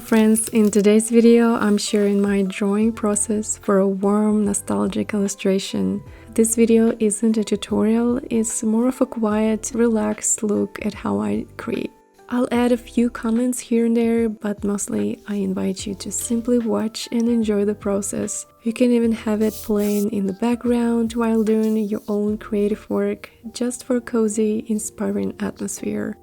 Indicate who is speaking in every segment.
Speaker 1: friends, in today's video I'm sharing my drawing process for a warm, nostalgic illustration. This video isn't a tutorial, it's more of a quiet, relaxed look at how I create. I'll add a few comments here and there, but mostly I invite you to simply watch and enjoy the process. You can even have it playing in the background while doing your own creative work, just for a cozy, inspiring atmosphere.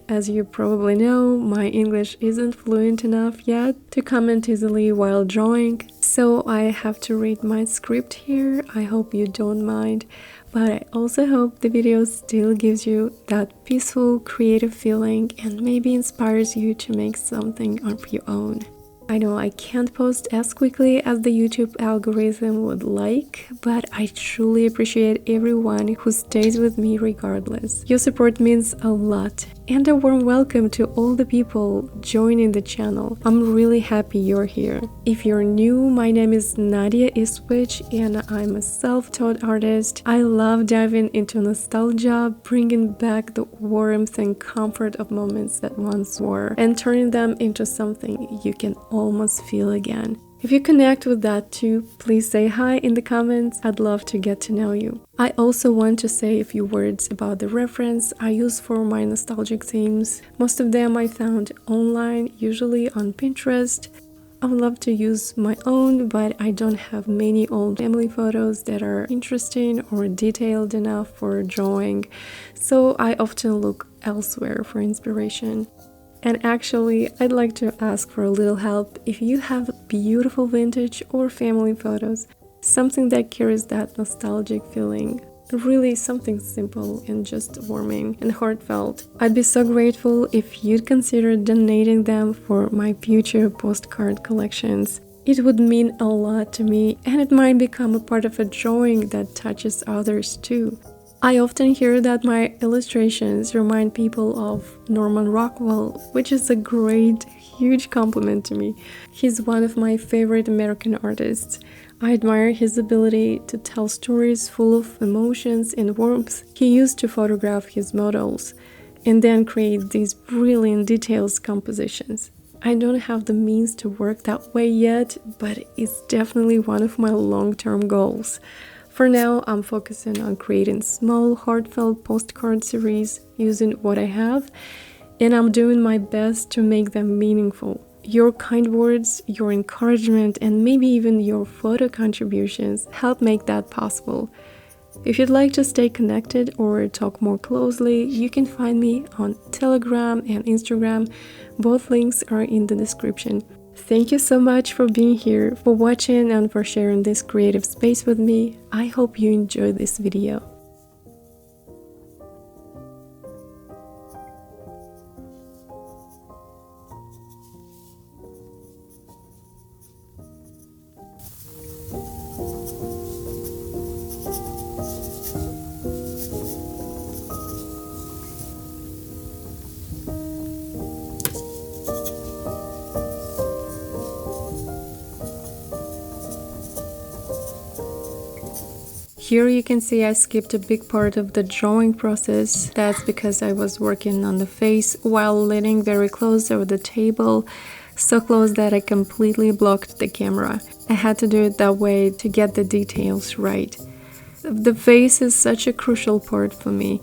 Speaker 1: As you probably know, my English isn't fluent enough yet to comment easily while drawing, so I have to read my script here. I hope you don't mind, but I also hope the video still gives you that peaceful, creative feeling and maybe inspires you to make something of your own. I know I can't post as quickly as the YouTube algorithm would like, but I truly appreciate everyone who stays with me regardless. Your support means a lot, and a warm welcome to all the people joining the channel. I'm really happy you're here. If you're new, my name is Nadia Iswich and I'm a self-taught artist. I love diving into nostalgia, bringing back the warmth and comfort of moments that once were, and turning them into something you can almost feel again. If you connect with that too, please say hi in the comments. I'd love to get to know you. I also want to say a few words about the reference I use for my nostalgic themes. Most of them I found online, usually on Pinterest. I would love to use my own, but I don't have many old family photos that are interesting or detailed enough for drawing, so I often look elsewhere for inspiration. And actually, I'd like to ask for a little help if you have beautiful vintage or family photos, something that carries that nostalgic feeling. Really something simple and just warming and heartfelt. I'd be so grateful if you'd consider donating them for my future postcard collections. It would mean a lot to me, and it might become a part of a drawing that touches others too. I often hear that my illustrations remind people of Norman Rockwell, which is a great, huge compliment to me. He's one of my favorite American artists. I admire his ability to tell stories full of emotions and warmth. He used to photograph his models and then create these brilliant detailed compositions. I don't have the means to work that way yet, but it's definitely one of my long-term goals. For now, I'm focusing on creating small, heartfelt postcard series using what I have, and I'm doing my best to make them meaningful. Your kind words, your encouragement, and maybe even your photo contributions help make that possible. If you'd like to stay connected or talk more closely, you can find me on Telegram and Instagram. Both links are in the description. Thank you so much for being here, for watching, and for sharing this creative space with me. I hope you enjoyed this video. Here you can see I skipped a big part of the drawing process. That's because I was working on the face while leaning very close over the table, so close that I completely blocked the camera. I had to do it that way to get the details right. The face is such a crucial part for me.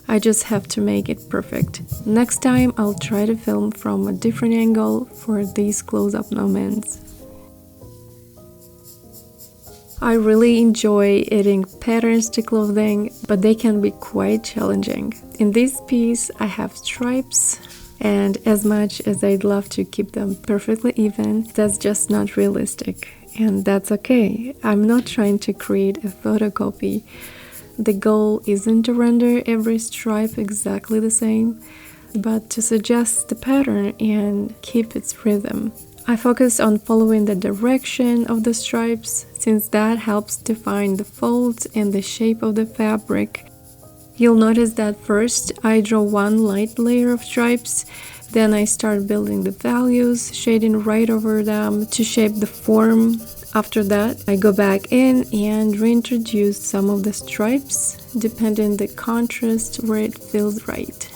Speaker 1: I just have to make it perfect. Next time I'll try to film from a different angle for these close-up moments. I really enjoy adding patterns to clothing, but they can be quite challenging. In this piece, I have stripes, and as much as I'd love to keep them perfectly even, that's just not realistic, and that's okay. I'm not trying to create a photocopy. The goal isn't to render every stripe exactly the same, but to suggest the pattern and keep its rhythm. I focus on following the direction of the stripes, since that helps define the folds and the shape of the fabric. You'll notice that first I draw one light layer of stripes, then I start building the values, shading right over them to shape the form. After that, I go back in and reintroduce some of the stripes, depending on the contrast where it feels right.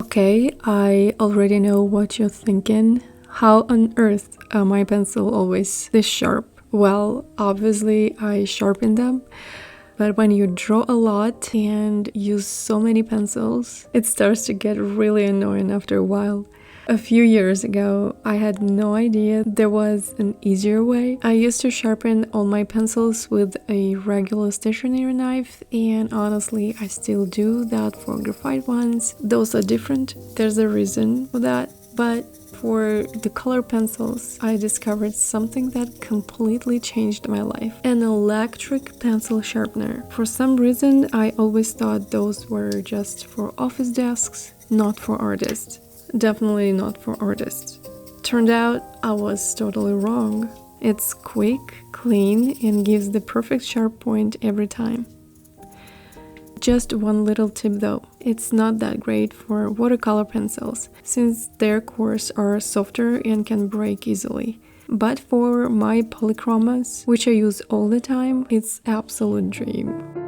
Speaker 1: Okay, I already know what you're thinking. How on earth am my pencil always this sharp? Well, obviously I sharpen them, but when you draw a lot and use so many pencils, it starts to get really annoying after a while. A few years ago, I had no idea there was an easier way. I used to sharpen all my pencils with a regular stationery knife, and honestly, I still do that for graphite ones. Those are different. There's a reason for that, but for the color pencils, I discovered something that completely changed my life: an electric pencil sharpener. For some reason, I always thought those were just for office desks, not for artists. Definitely not for artists. Turned out I was totally wrong. It's quick, clean, and gives the perfect sharp point every time. Just one little tip though, it's not that great for watercolor pencils, since their cores are softer and can break easily. But for my polychromas, which I use all the time, it's absolute dream.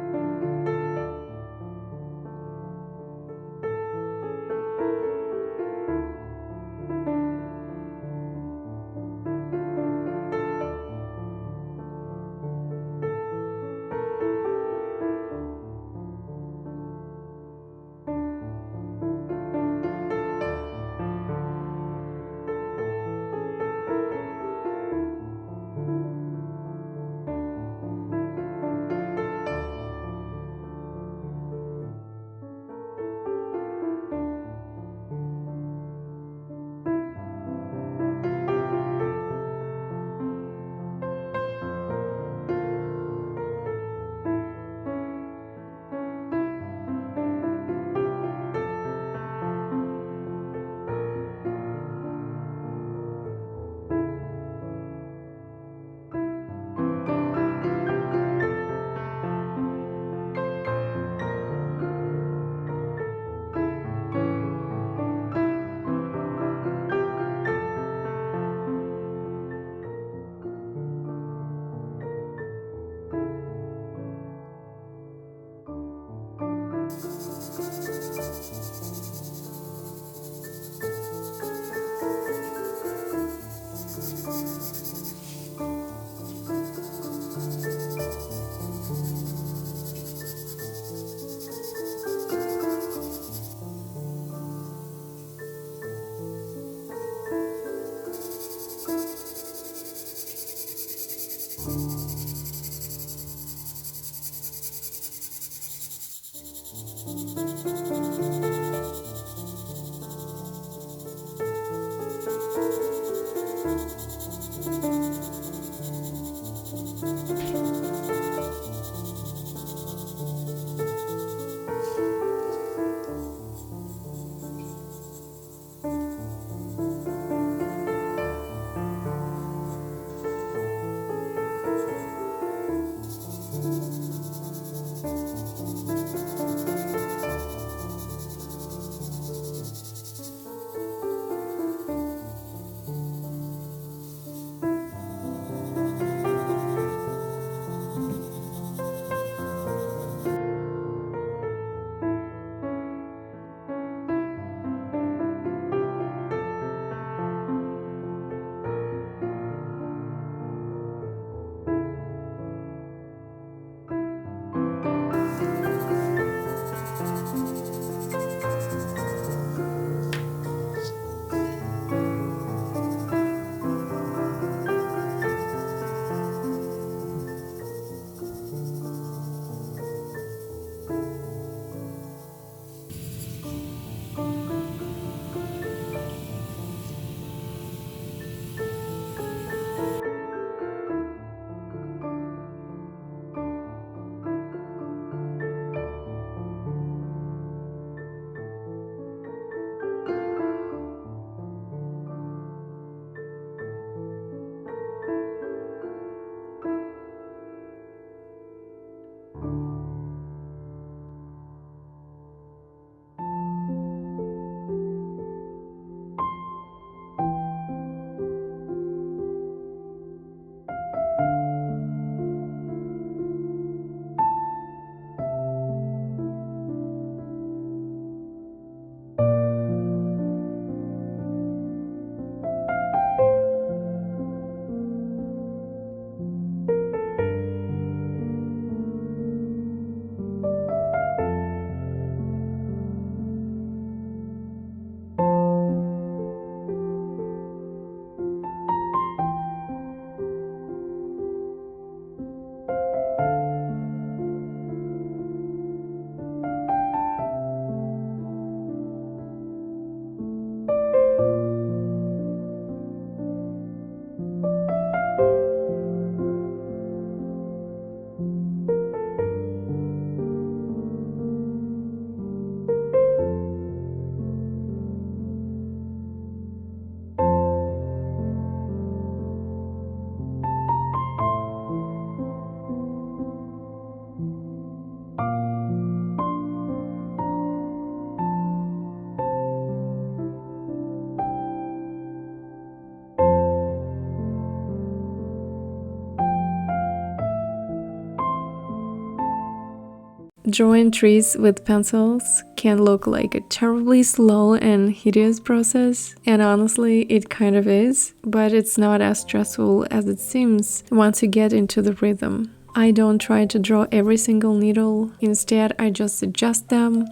Speaker 1: Drawing trees with pencils can look like a terribly slow and hideous process, and honestly, it kind of is, but it's not as stressful as it seems once you get into the rhythm. I don't try to draw every single needle, instead I just adjust them.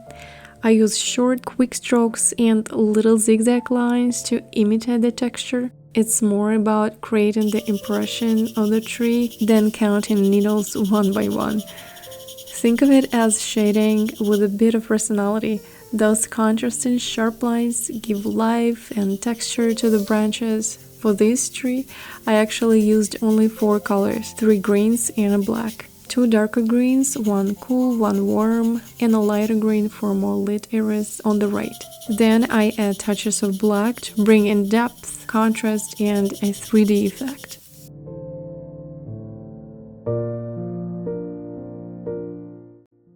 Speaker 1: I use short, quick strokes and little zigzag lines to imitate the texture. It's more about creating the impression of the tree than counting needles one by one. Think of it as shading with a bit of personality. Those contrasting sharp lines give life and texture to the branches. For this tree, I actually used only 4 colors, 3 greens and a black. 2 darker greens, 1 cool, 1 warm, and a lighter green for more lit areas on the right. Then I add touches of black to bring in depth, contrast, and a 3D effect.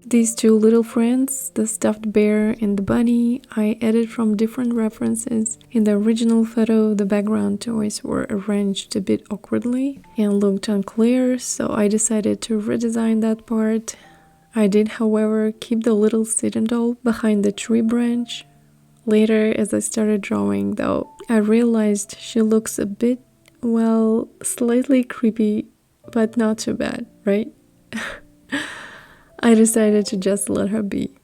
Speaker 1: These 2 little friends, the stuffed bear and the bunny, I added from different references. In the original photo, the background toys were arranged a bit awkwardly and looked unclear, so I decided to redesign that part. I did, however, keep the little sitting doll behind the tree branch. Later, as I started drawing, though, I realized she looks a bit, well, slightly creepy, but not too bad, right? I decided to just let her be.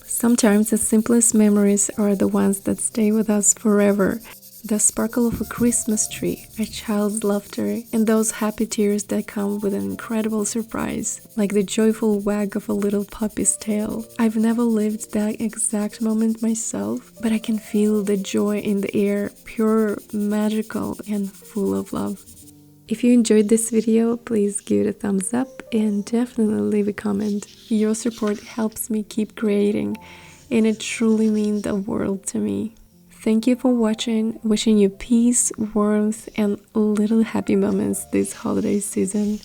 Speaker 1: Sometimes the simplest memories are the ones that stay with us forever. The sparkle of a Christmas tree, a child's laughter, and those happy tears that come with an incredible surprise, like the joyful wag of a little puppy's tail. I've never lived that exact moment myself, but I can feel the joy in the air, pure, magical, and full of love. If you enjoyed this video, please give it a thumbs up and definitely leave a comment. Your support helps me keep creating, and it truly means the world to me. Thank you for watching, wishing you peace, warmth, and little happy moments this holiday season.